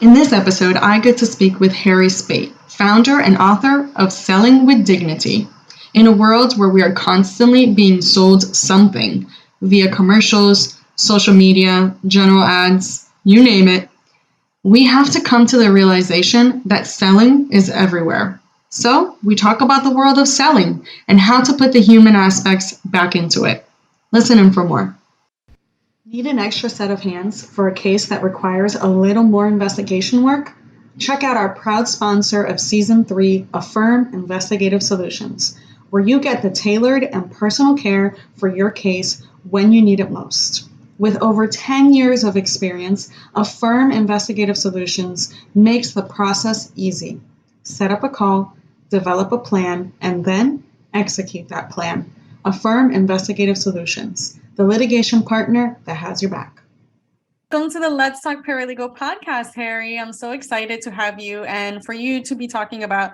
In this episode, I get to speak with Harry Spaight, founder and author of Selling with Dignity. In a world where we are constantly being sold something via commercials, social media, general ads, you name it, we have to come to the realization that selling is everywhere. So, we talk about the world of selling and how to put the human aspects back into it. Listen in for more. Need an extra set of hands for a case that requires a little more investigation work? Check out our proud sponsor of Season 3, Affirm Investigative Solutions, where you get the tailored and personal care for your case when you need it most. With over 10 years of experience, Affirm Investigative Solutions makes the process easy. Set up a call, develop a plan, and then execute that plan. Affirm Investigative Solutions, the litigation partner that has your back. Welcome to the Let's Talk Paralegal podcast, Harry. I'm so excited to have you and for you to be talking about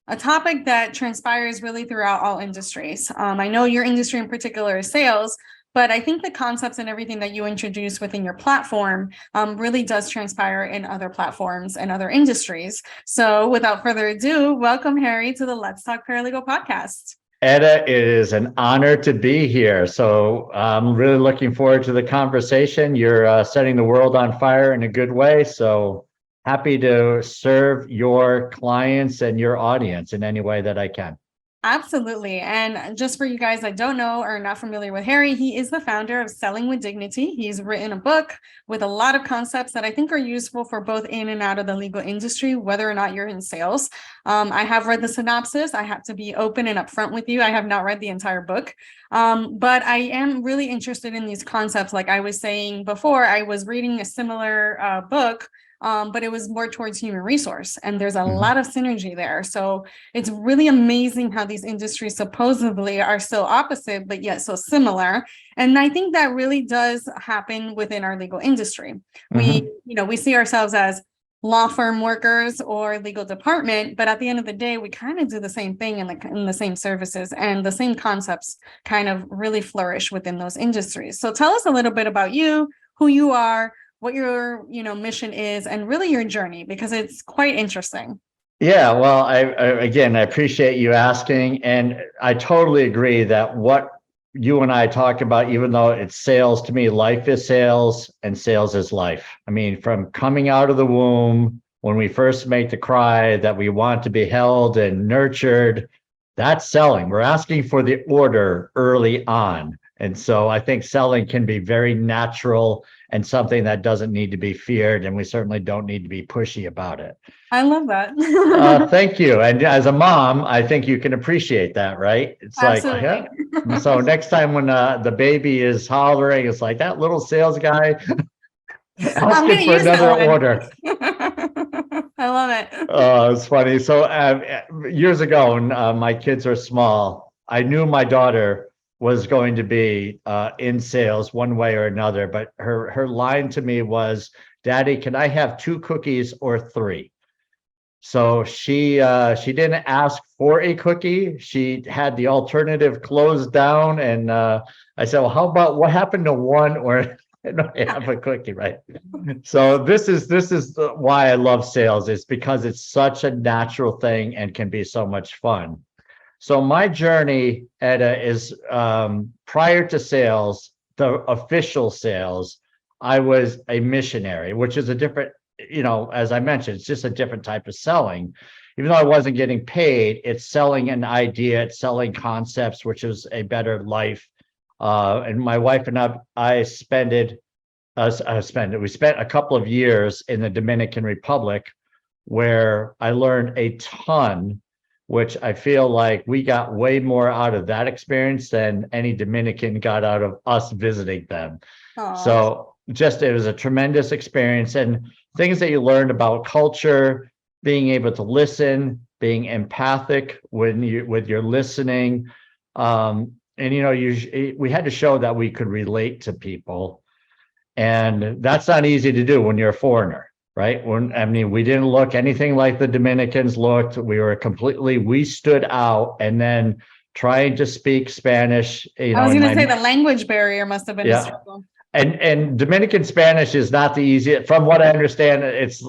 a topic that transpires really throughout all industries. I know your industry in particular is sales, but I think the concepts and everything that you introduce within your platform really does transpire in other platforms and other industries. So without further ado, welcome, Harry, to the Let's Talk Paralegal podcast. Etta, it is an honor to be here. So I'm really looking forward to the conversation. You're setting the world on fire in a good way. So happy to serve your clients and your audience in any way that I can. Absolutely. And just for you guys that don't know or are not familiar with Harry, he is the founder of Selling with Dignity. He's written a book with a lot of concepts that I think are useful for both in and out of the legal industry, whether or not you're in sales. I have read the synopsis. I have to be open and upfront with you. I have not read the entire book, but I am really interested in these concepts. Like I was saying before, I was reading a similar book, but it was more towards human resource, and there's a lot of synergy there. So it's really amazing how these industries supposedly are so opposite, but yet so similar. And I think that really does happen within our legal industry. We see ourselves as law firm workers or legal department, but at the end of the day, we kind of do the same thing in the same services, and the same concepts kind of really flourish within those industries. So tell us a little bit about you, who you are, what your mission is, and really your journey, because it's quite interesting. Yeah, well, I appreciate you asking, and I totally agree that what you and I talk about, even though it's sales, to me, life is sales and sales is life. I mean, from coming out of the womb, when we first make the cry that we want to be held and nurtured, that's selling. We're asking for the order early on. And so I think selling can be very natural and something that doesn't need to be feared, and we certainly don't need to be pushy about it. I love that. Thank you. And as a mom, I think you can appreciate that, right? It's Absolutely. like, yeah. So next time when the baby is hollering, it's like that little sales guy asking for another order. I love it. Oh, it's funny. So years ago, when my kids were small, I knew my daughter was going to be in sales one way or another, but her line to me was, "Daddy, can I have 2 cookies or 3?" So she didn't ask for a cookie. She had the alternative closed down, and I said, "Well, how about what happened to 1 or have a cookie?" Right. So this is why I love sales. It's because it's such a natural thing and can be so much fun. So my journey, Etta, is prior to sales, the official sales, I was a missionary, which is a different, as I mentioned, it's just a different type of selling. Even though I wasn't getting paid, it's selling an idea, it's selling concepts, which is a better life. And my wife and we spent a couple of years in the Dominican Republic, where I learned a ton, which I feel like we got way more out of that experience than any Dominican got out of us visiting them. Aww. So it was a tremendous experience, and things that you learned about culture, being able to listen, being empathic with your listening. We had to show that we could relate to people. And that's not easy to do when you're a foreigner. Right? We didn't look anything like the Dominicans looked. We stood out, and then trying to speak Spanish. I was going to say the language barrier must have been a struggle. And Dominican Spanish is not the easiest. From what I understand, it's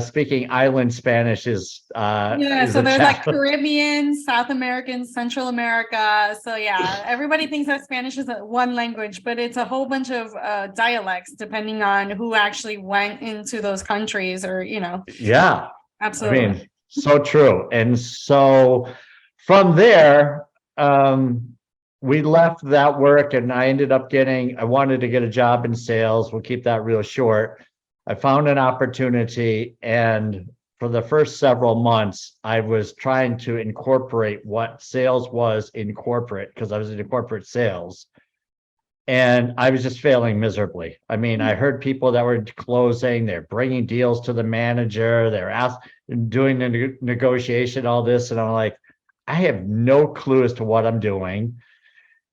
speaking island Spanish is Yeah, so a there's like challenge. Caribbean, South American, Central America. So yeah, everybody thinks that Spanish is one language, but it's a whole bunch of dialects depending on who actually went into those countries or, Yeah, I absolutely. mean, so true. And so from there, we left that work and I wanted to get a job in sales. We'll keep that real short. I found an opportunity, and for the first several months, I was trying to incorporate what sales was in corporate because I was in corporate sales. And I was just failing miserably. I mean, I heard people that were closing, they're bringing deals to the manager, doing the negotiation, all this. And I'm like, I have no clue as to what I'm doing.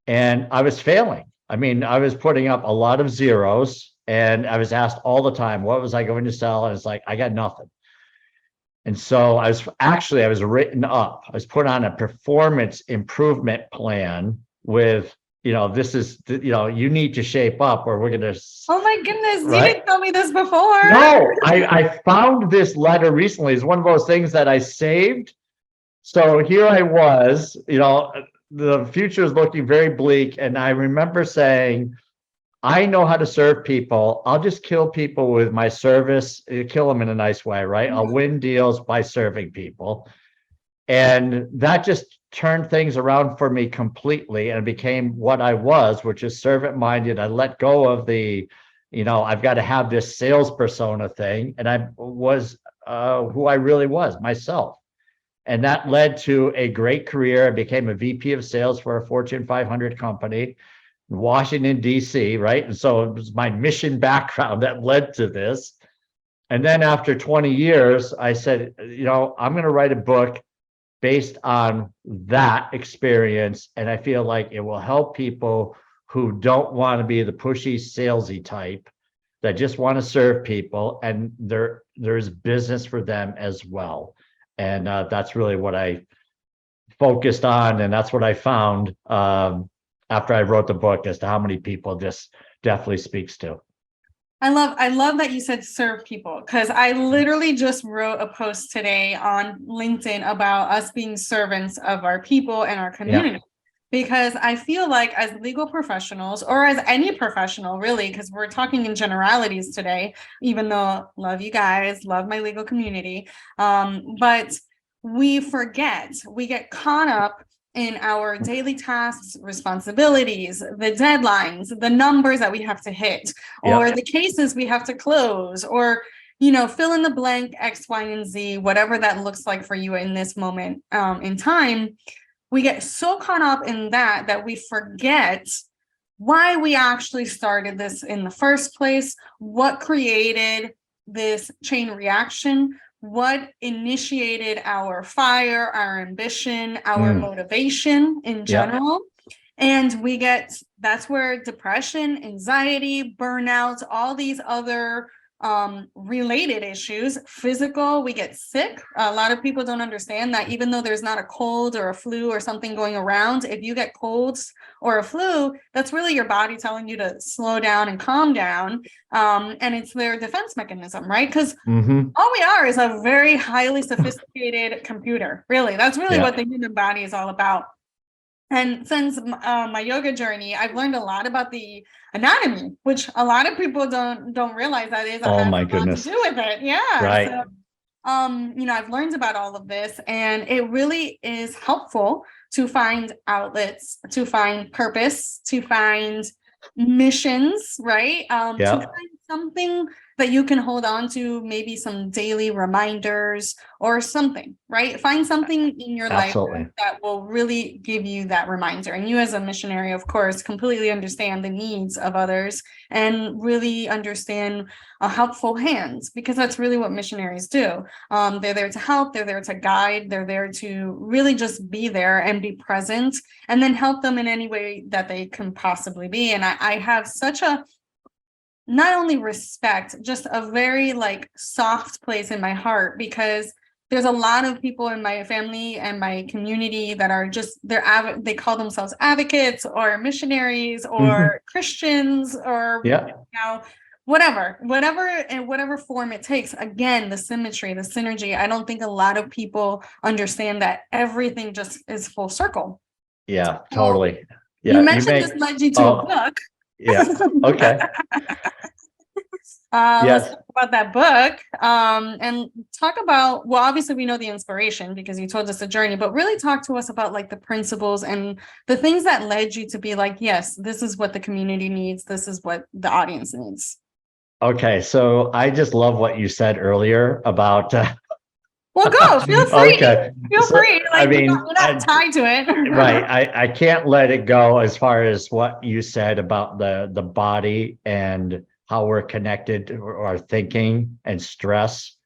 And I was failing. I mean, I was putting up a lot of zeros, and I was asked all the time, what was I going to sell? And it's like, I got nothing. And so I was written up. I was put on a performance improvement plan with, you need to shape up or we're going to, Oh my goodness, you right? didn't tell me this before. No, I found this letter recently. It's one of those things that I saved. So here I was, the future is looking very bleak. And I remember saying, I know how to serve people. I'll just kill people with my service, kill them in a nice way, right? I'll win deals by serving people. And that just turned things around for me completely and became what I was, which is servant minded. I let go of I've got to have this sales persona thing. And I was who I really was, myself. And that led to a great career. I became a VP of sales for a Fortune 500 company. Washington, D.C., right? And so it was my mission background that led to this. And then after 20 years, I said, I'm going to write a book based on that experience. And I feel like it will help people who don't want to be the pushy, salesy type that just want to serve people. And there's business for them as well. And that's really what I focused on. And that's what I found. After I wrote the book as to how many people this definitely speaks to. I love that you said serve people, because I literally just wrote a post today on LinkedIn about us being servants of our people and our community. Yeah. Because I feel like as legal professionals, or as any professional really, because we're talking in generalities today, even though love you guys, love my legal community, but we get caught up in our daily tasks, responsibilities, the deadlines, the numbers that we have to hit, or the cases we have to close, or fill in the blank X, Y, and Z, whatever that looks like for you in this moment in time. We get so caught up in that we forget why we actually started this in the first place, what created this chain reaction, what initiated our fire, our ambition, our motivation in general. And that's where depression, anxiety, burnout, all these other related issues, physical, we get sick. A lot of people don't understand that even though there's not a cold or a flu or something going around, if you get colds or a flu, that's really your body telling you to slow down and calm down. And it's their defense mechanism, right? Because all we are is a very highly sophisticated computer. Really, that's really what the human body is all about. And since my yoga journey, I've learned a lot about the anatomy, which a lot of people don't realize that has a lot to do with it. Yeah. Right. So, I've learned about all of this, and it really is helpful to find outlets, to find purpose, to find missions, right? To find something that you can hold on to, maybe some daily reminders or something, right? Find something in your life that will really give you that reminder. And you as a missionary, of course, completely understand the needs of others and really understand a helpful hand, because that's really what missionaries do. They're there to help, they're there to guide, they're there to really just be there and be present, and then help them in any way that they can possibly be. And I have such a not only respect, just a very soft place in my heart, because there's a lot of people in my family and my community that are just, they call themselves advocates or missionaries or Christians or, Yeah. you know, whatever, in whatever form it takes. Again, the symmetry, the synergy. I don't think a lot of people understand that everything just is full circle. Yeah, So, totally. Yeah, you mentioned this led you to a book. Yeah. Okay. Let's Yes. talk about that book, and talk about, well, obviously we know the inspiration because you told us the journey, but really talk to us about like the principles and the things that led you to be like, yes, this is what the community needs. This is what the audience needs. Okay. So I just love what you said earlier about, Well, go, feel free. okay. Feel So, free. I Like, mean, you're not tied to it. right. I can't let it go as far as what you said about the body and how we're connected to our thinking and stress.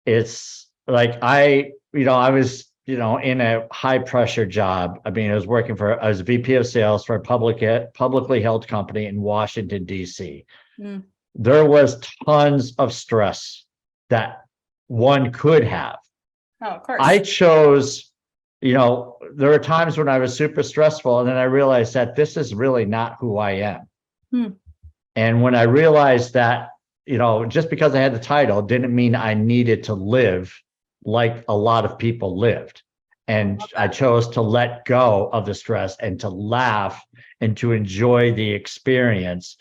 It's like I was, in a high pressure job. I mean, I was VP of sales for a publicly held company in Washington, D.C. Mm. There was tons of stress that one could have. Oh, of course. I chose, there were times when I was super stressful, and then I realized that this is really not who I am. Hmm. And when I realized that, just because I had the title didn't mean I needed to live like a lot of people lived. And I chose to let go of the stress and to laugh and to enjoy the experience.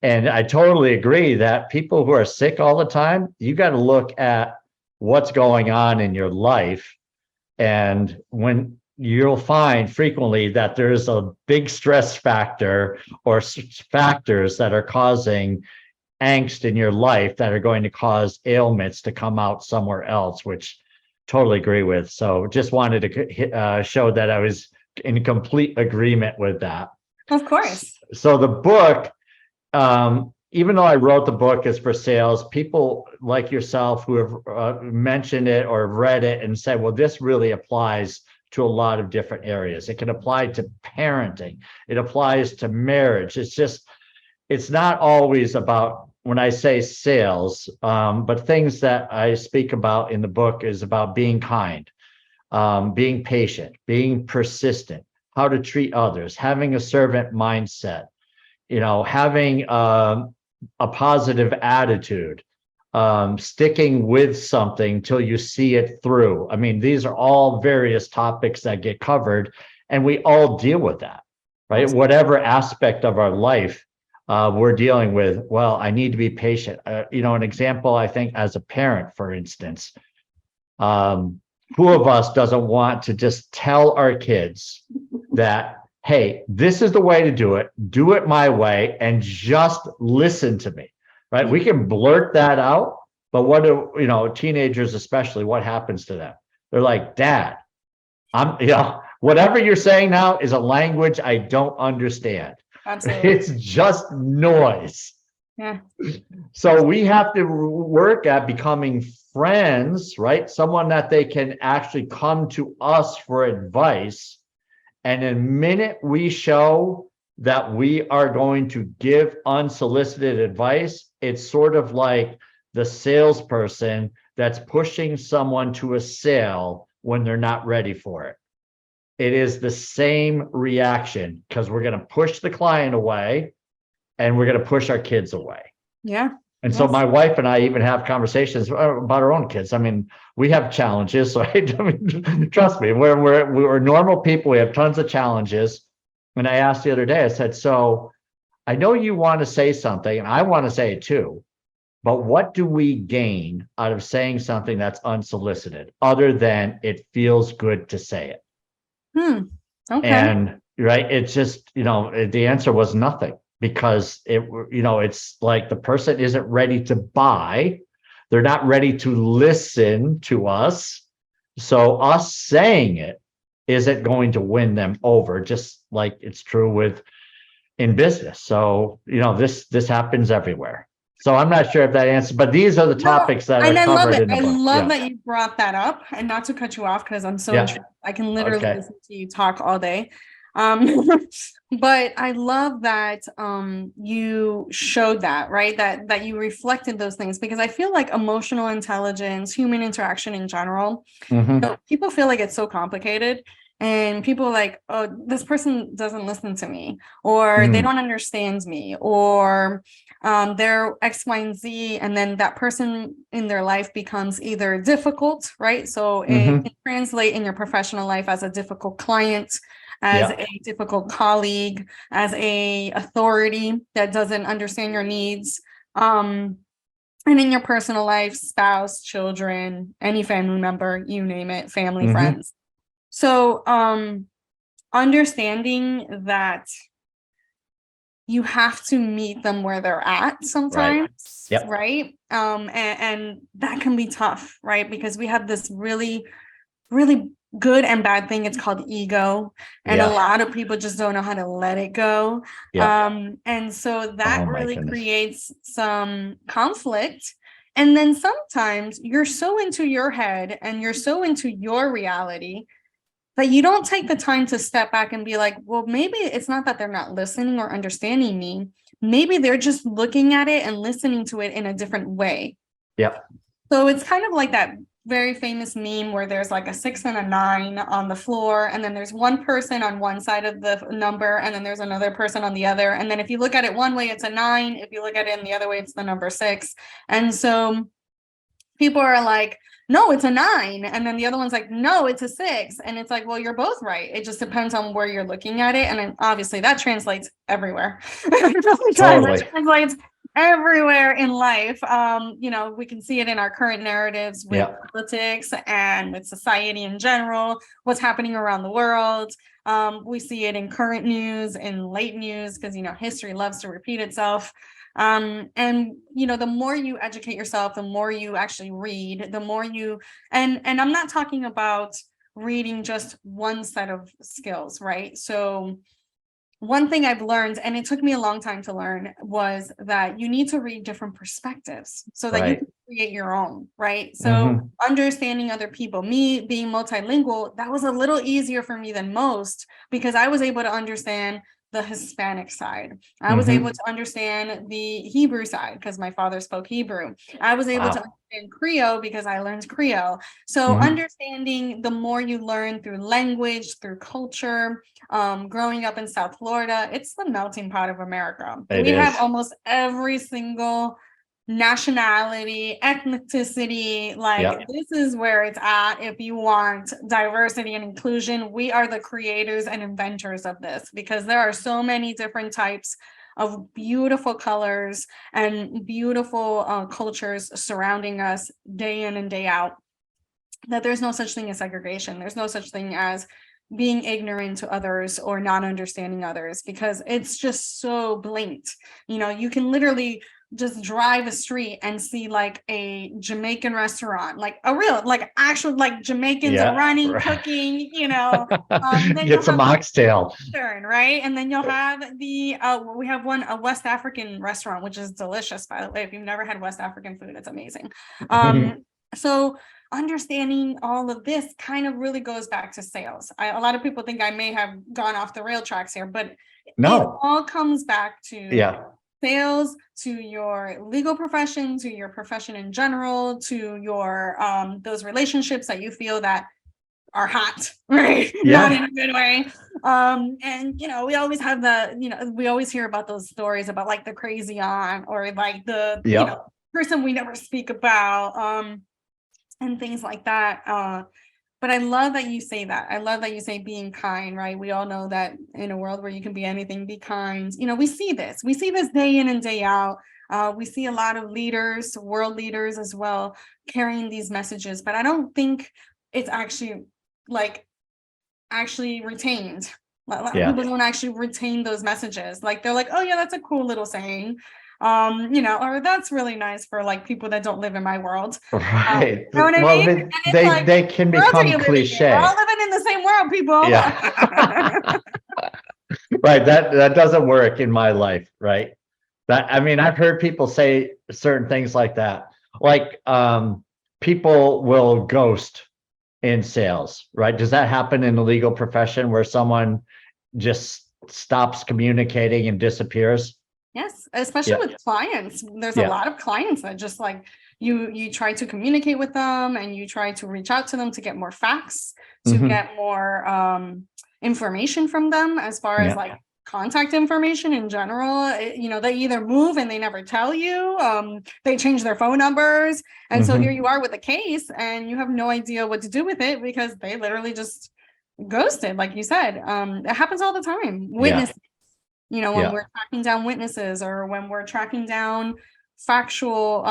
And I totally agree that people who are sick all the time, you got to look at what's going on in your life. And when you'll find frequently that there's a big stress factor or factors that are causing angst in your life that are going to cause ailments to come out somewhere else, which totally agree with. So just wanted to show that I was in complete agreement with that. Of course. So the book, even though I wrote the book is for sales, people like yourself who have mentioned it or read it and said, well, this really applies to a lot of different areas. It can apply to parenting. It applies to marriage. It's not always about, when I say sales, but things that I speak about in the book is about being kind, being patient, being persistent, how to treat others, having a servant mindset, having a positive attitude, sticking with something till you see it through. I mean, these are all various topics that get covered, and we all deal with that, right? Absolutely. Whatever aspect of our life we're dealing with. Well, I need to be patient. An example, I think, as a parent, for instance, who of us doesn't want to just tell our kids that, hey, this is the way to do it my way, and just listen to me, right? We can blurt that out, but what do, teenagers especially, what happens to them? They're like, Dad, whatever you're saying now is a language I don't understand. Absolutely. It's just noise. Yeah. So we have to work at becoming friends, right? Someone that they can actually come to us for advice. And the minute we show that we are going to give unsolicited advice, it's sort of like the salesperson that's pushing someone to a sale when they're not ready for it. It is the same reaction, because we're going to push the client away and we're going to push our kids away. Yeah. And so my wife and I even have conversations about our own kids. I mean, we have challenges, right? I mean, trust me, we're normal people. We have tons of challenges. And I asked the other day, I said, so I know you want to say something and I want to say it too, but what do we gain out of saying something that's unsolicited other than it feels good to say it? Okay. And right, it's just, the answer was nothing, because it's like the person isn't ready to buy. They're not ready to listen to us. So us saying it isn't going to win them over, just like it's true in business. So, this happens everywhere. So I'm not sure if that answers, but these are the topics that are covered in the book. I love that you brought that up, and not to cut you off, because I'm so intrigued. I can literally listen to you talk all day. But I love that you showed that, right? That you reflected those things, because I feel like emotional intelligence, human interaction in general, people feel like it's so complicated, and people are like, oh, this person doesn't listen to me, or they don't understand me, or they're X, Y, and Z, and then that person in their life becomes either difficult, right? So it can translate in your professional life as a difficult client, as a difficult colleague, as a authority that doesn't understand your needs. And in your personal life, spouse, children, any family member, you name it, family, friends. So understanding that you have to meet them where they're at sometimes, right? And that can be tough, right? Because we have this really, really good and bad thing. It's called ego. And a lot of people just don't know how to let it go. And so that really creates some conflict. And then sometimes you're so into your head and you're so into your reality that you don't take the time to step back and be like, well, maybe it's not that they're not listening or understanding me. Maybe they're just looking at it and listening to it in a different way. So it's kind of like that very famous meme where there's like a 6 and a 9 on the floor, and then there's one person on one side of the number, and then there's another person on the other. And then if you look at it one way, it's a 9. If you look at it in the other way, it's the number 6. And so people are like, no, it's a 9. And then the other one's like, no, it's a 6. And it's like, well, you're both right. It just depends on where you're looking at it. And then obviously that translates everywhere. It translates everywhere in life. We can see it in our current narratives with politics and with society in general, what's happening around the world. We see it in current news, in late news, because, history loves to repeat itself. And the more you educate yourself, the more you actually read, the more you, and I'm not talking about reading just one set of skills, right? So one thing I've learned, and it took me a long time to learn, was that you need to read different perspectives so that you can create your own, right? So understanding other people, me being multilingual, that was a little easier for me than most, because I was able to understand the Hispanic side. I was able to understand the Hebrew side because my father spoke Hebrew. I was able to understand Creole because I learned Creole. So understanding, the more you learn through language, through culture, growing up in South Florida, it's the melting pot of America. We have almost every single nationality, ethnicity, this is where it's at. If you want diversity and inclusion, we are the creators and inventors of this, because there are so many different types of beautiful colors and beautiful cultures surrounding us day in and day out, that there's no such thing as segregation. There's no such thing as being ignorant to others or not understanding others, because it's just so blatant. You can literally just drive a street and see like a Jamaican restaurant, like a real, like actual, like Jamaicans are running, cooking, then get some oxtail, right? And then you'll have we have a West African restaurant, which is delicious, by the way. If you've never had West African food, it's amazing. So understanding all of this kind of really goes back to sales. A lot of people think I may have gone off the rail tracks here, but no, it all comes back to sales, to your legal profession, to your profession in general, to your those relationships that you feel that are hot, right? Not in a good way. And we always have we always hear about those stories about like the crazy aunt, or like the person we never speak about, and things like that. But I love that you say that. I love that you say being kind, right? We all know that in a world where you can be anything, be kind. We see this. We see this day in and day out. We see a lot of leaders, world leaders as well, carrying these messages. But I don't think it's actually retained. People don't actually retain those messages. Like they're like, oh yeah, that's a cool little saying. Or that's really nice for like people that don't live in my world. Right. You know what I mean? They can become cliche. We're all living in the same world, people. Yeah. Right. That doesn't work in my life, right? I've heard people say certain things like that. Like people will ghost in sales, right? Does that happen in the legal profession where someone just stops communicating and disappears. Yes, especially with clients. There's a lot of clients that just like you try to communicate with them and you try to reach out to them to get more facts, to get more information from them as far as like contact information in general. They either move and they never tell you, they change their phone numbers. And so here you are with a case and you have no idea what to do with it because they literally just ghosted, like you said. It happens all the time. Witnesses, when we're tracking down witnesses or when we're tracking down factual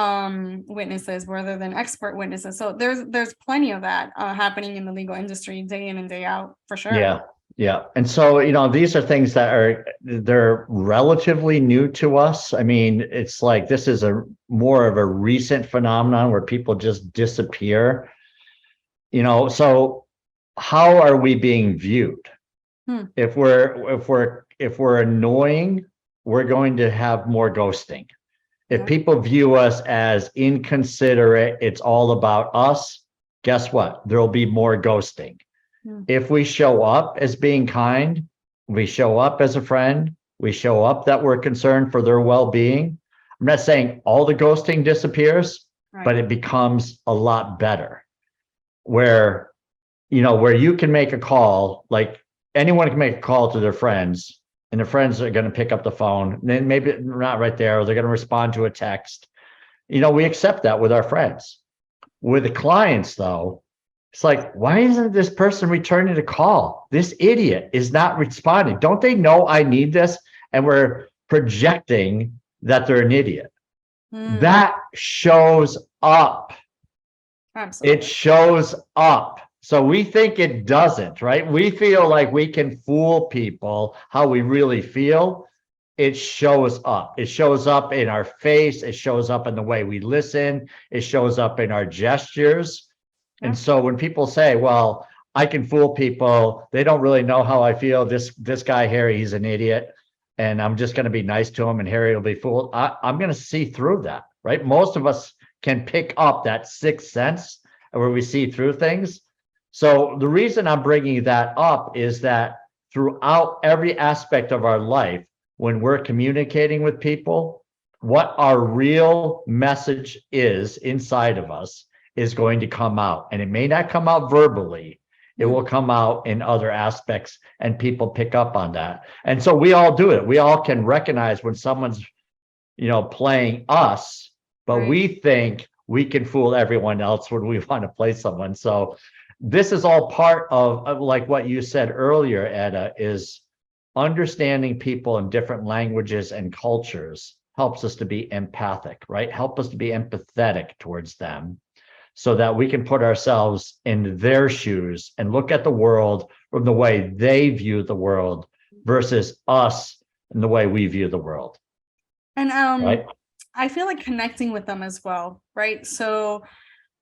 witnesses rather than expert witnesses. So there's plenty of that happening in the legal industry day in and day out, for sure. Yeah. And so, these are things that they're relatively new to us. I mean, it's like this is more of a recent phenomenon where people just disappear. So how are we being viewed? If we're annoying, we're going to have more ghosting. If people view us as inconsiderate, it's all about us, guess what? There'll be more ghosting. If we show up as being kind, we show up as a friend, we show up that we're concerned for their well-being. I'm not saying all the ghosting disappears, but it becomes a lot better. Where you can make a call, like anyone can make a call to their friends, and their friends are going to pick up the phone. And then maybe not right there, or they're going to respond to a text. We accept that with our friends. With the clients, though, it's like, why isn't this person returning the call? This idiot is not responding. Don't they know I need this? And we're projecting that they're an idiot. That shows up. Absolutely. It shows up. So we think it doesn't, right? We feel like we can fool people how we really feel. It shows up. It shows up in our face. It shows up in the way we listen. It shows up in our gestures. And so when people say, well, I can fool people, they don't really know how I feel. This guy, Harry, he's an idiot. And I'm just going to be nice to him and Harry will be fooled. I'm going to see through that, right? Most of us can pick up that sixth sense where we see through things. So the reason I'm bringing that up is that throughout every aspect of our life, when we're communicating with people, what our real message is inside of us is going to come out. And it may not come out verbally. It will come out in other aspects and people pick up on that. And so we all do it. We all can recognize when someone's, playing us, but we think we can fool everyone else when we want to play someone. So this is all part of like what you said earlier, Etta, is understanding people in different languages and cultures helps us to be empathic, right? Help us to be empathetic towards them so that we can put ourselves in their shoes and look at the world from the way they view the world versus us and the way we view the world. And I feel like connecting with them as well, right? So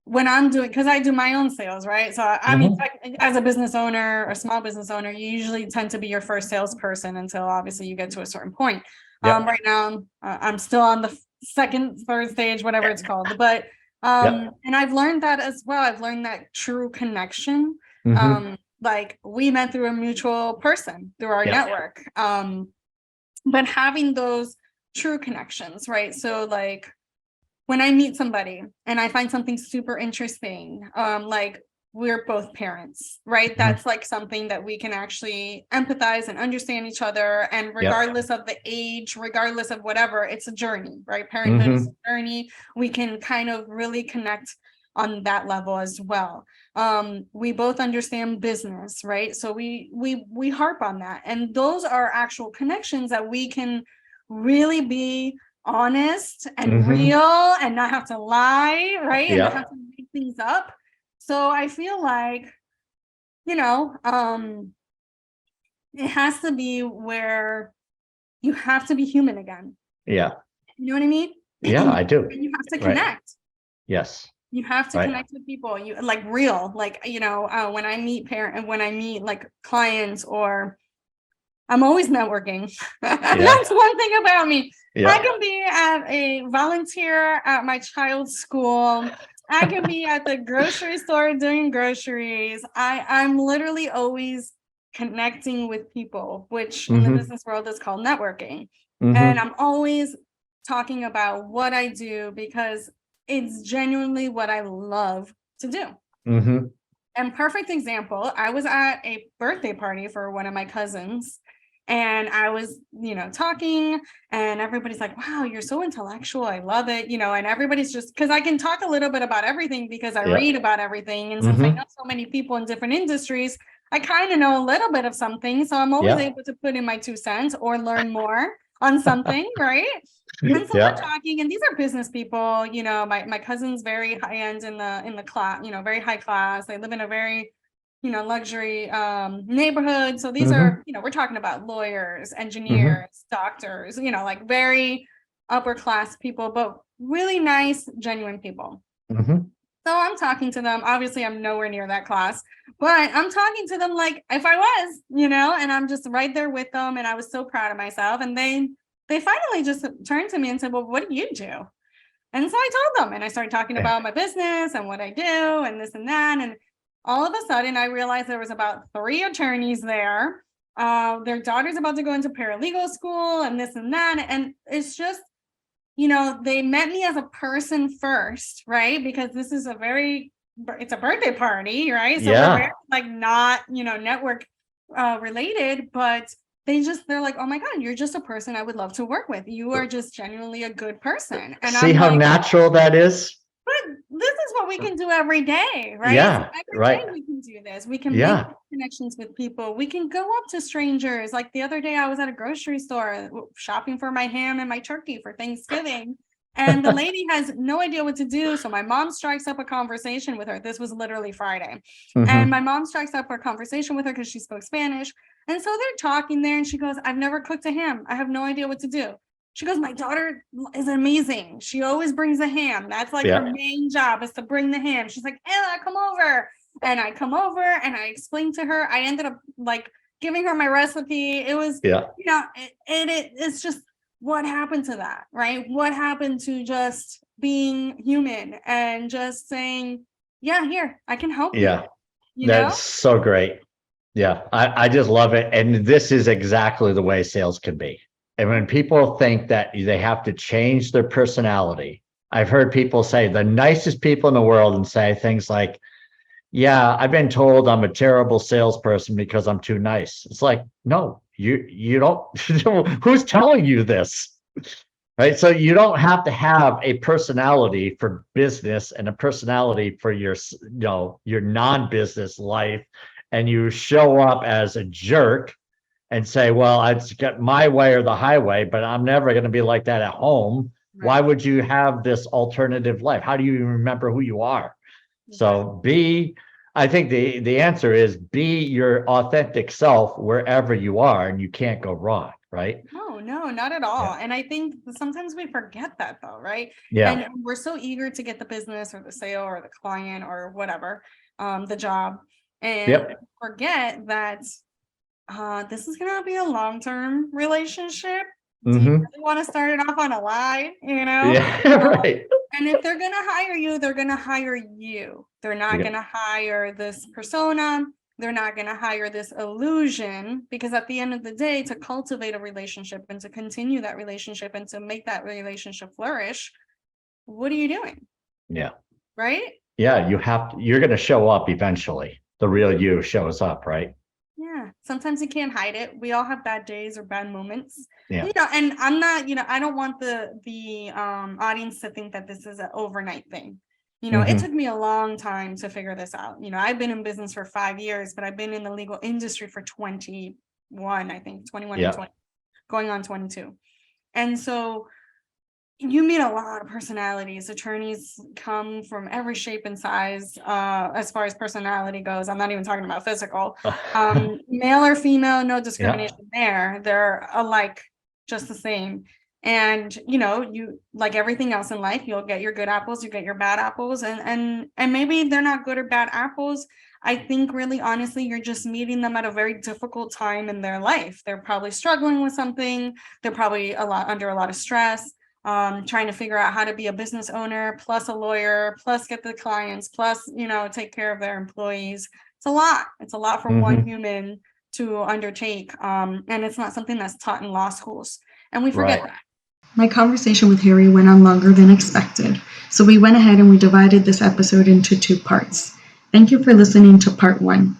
when I'm doing, because I do my own sales, right? So I mean, as a business owner or small business owner, you usually tend to be your first salesperson until obviously you get to a certain point. Right now, I'm still on the second, third stage, whatever it's called. But and I've learned that as well. I've learned that true connection. Like we met through a mutual person through our network. But having those true connections, right? So like when I meet somebody and I find something super interesting, like we're both parents, right? That's like something that we can actually empathize and understand each other. And regardless of the age, regardless of whatever, it's a journey, right? Parenthood is a journey. We can kind of really connect on that level as well. We both understand business, right? So we harp on that. And those are actual connections that we can really be honest and real and not have to lie, right? And not have to make things up. So I feel like, it has to be where you have to be human again. Yeah. You know what I mean? Yeah, I do. And you have to connect. Yes. You have to connect with people. You like real, like, when I meet like clients or I'm always networking. That's one thing about me. I can be at a volunteer at my child's school. I can be at the grocery store doing groceries. I'm literally always connecting with people, which in the Mhm. business world is called networking. Mhm. And I'm always talking about what I do because it's genuinely what I love to do. Mhm. And perfect example, I was at a birthday party for one of my cousins, and I was, talking, and everybody's like, wow, you're so intellectual. I love it. And everybody's just because I can talk a little bit about everything because I Yep. read about everything. And since I Mhm. know so many people in different industries, I kind of know a little bit of something. So I'm always Yeah. able to put in my 2 cents or learn more on something, right? And so Yeah. we're talking, and these are business people. My cousin's very high end in the class, very high class. They live in a very, luxury neighborhood. So these Mhm. are, we're talking about lawyers, Mhm. engineers, doctors, like very upper class people, but really nice, genuine people. Mhm. So I'm talking to them. Obviously, I'm nowhere near that class, but I'm talking to them like if I was, and I'm just right there with them. And I was so proud of myself. And they finally just turned to me and said, well, what do you do? And so I told them, and I started talking about my business and what I do and this and that. And all of a sudden, I realized there was about 3 attorneys there. Their daughter's about to go into paralegal school and this and that. And it's just, they met me as a person first, right? Because this is it's a birthday party, right? So we're very Yeah. like not, network related, but they're like, oh my God, you're just a person I would love to work with. You are just genuinely a good person. And See I'm how like, natural that is? but this is what we can do every day, right? So Yeah. every day Right. we can do this. We can make Yeah. connections with people. We can go up to strangers. Like the other day, I was at a grocery store shopping for my ham and my turkey for Thanksgiving. And the lady has no idea what to do. So my mom strikes up a conversation with her. This was literally Friday. And my Mhm. mom strikes up a conversation with her because she spoke Spanish. And so they're talking there and she goes, I've never cooked a ham. I have no idea what to do. She goes, my daughter is amazing. She always brings a ham. That's like her Yeah. main job is to bring the ham. She's like, Ella, come over. And I come over and I explained to her. I ended up like giving her my recipe. It was, Yeah. it's just what happened to that, right? What happened to just being human and just saying, yeah, here, I can help you, Yeah. you That's know? so great. Yeah. I just love it. And this is exactly the way sales can be. And when people think that they have to change their personality, I've heard people say the nicest people in the world and say things like, yeah, I've been told I'm a terrible salesperson because I'm too nice. It's like, no, you don't. Who's telling you this? Right. So you don't have to have a personality for business and a personality for your non-business life. And you show up as a jerk and say, well, it's got my way or the highway, but I'm never going to be like that at home. Why Right. would you have this alternative life? How do you even remember who you are? So I think the answer is be your authentic self wherever you are, and you can't go wrong, right? No, not at all. Yeah. And I think sometimes we forget that though, right? Yeah. And we're so eager to get the business or the sale or the client or whatever, the job, and Yep. forget that this is gonna be a long-term relationship. Do you Mm-hmm. really want to start it off on a lie, Yeah. Right. And if they're gonna hire you, they're gonna hire you. They're not Yep. gonna hire this persona. They're not gonna hire this illusion, because at the end of the day, to cultivate a relationship and to continue that relationship and to make that relationship flourish, what are you doing? Yeah. Right? Yeah. You're going to show up eventually. The real you shows up, right? Yeah. Sometimes you can't hide it. We all have bad days or bad moments. Yeah. And I'm not, I don't want the audience to think that this is an overnight thing. It Mm-hmm. took me a long time to figure this out. I've been in business for 5 years, but I've been in the legal industry for 21, I think 21 and Yeah. 20, going on 22. And so you meet a lot of personalities. Attorneys come from every shape and size, as far as personality goes. I'm not even talking about physical. Male or female, no Yeah. discrimination there. They're alike, just the same. And you, like everything else in life, you'll get your good apples, you get your bad apples, and maybe they're not good or bad apples. I think really honestly, you're just meeting them at a very difficult time in their life. They're probably struggling with something. They're probably under a lot of stress, trying to figure out how to be a business owner, plus a lawyer, plus get the clients, plus take care of their employees. It's a lot for one Mm-hmm. human to undertake. And it's not something that's taught in law schools. And we forget Right. that. My conversation with Harry went on longer than expected, so we went ahead and we divided this episode into 2 parts. Thank you for listening to part 1.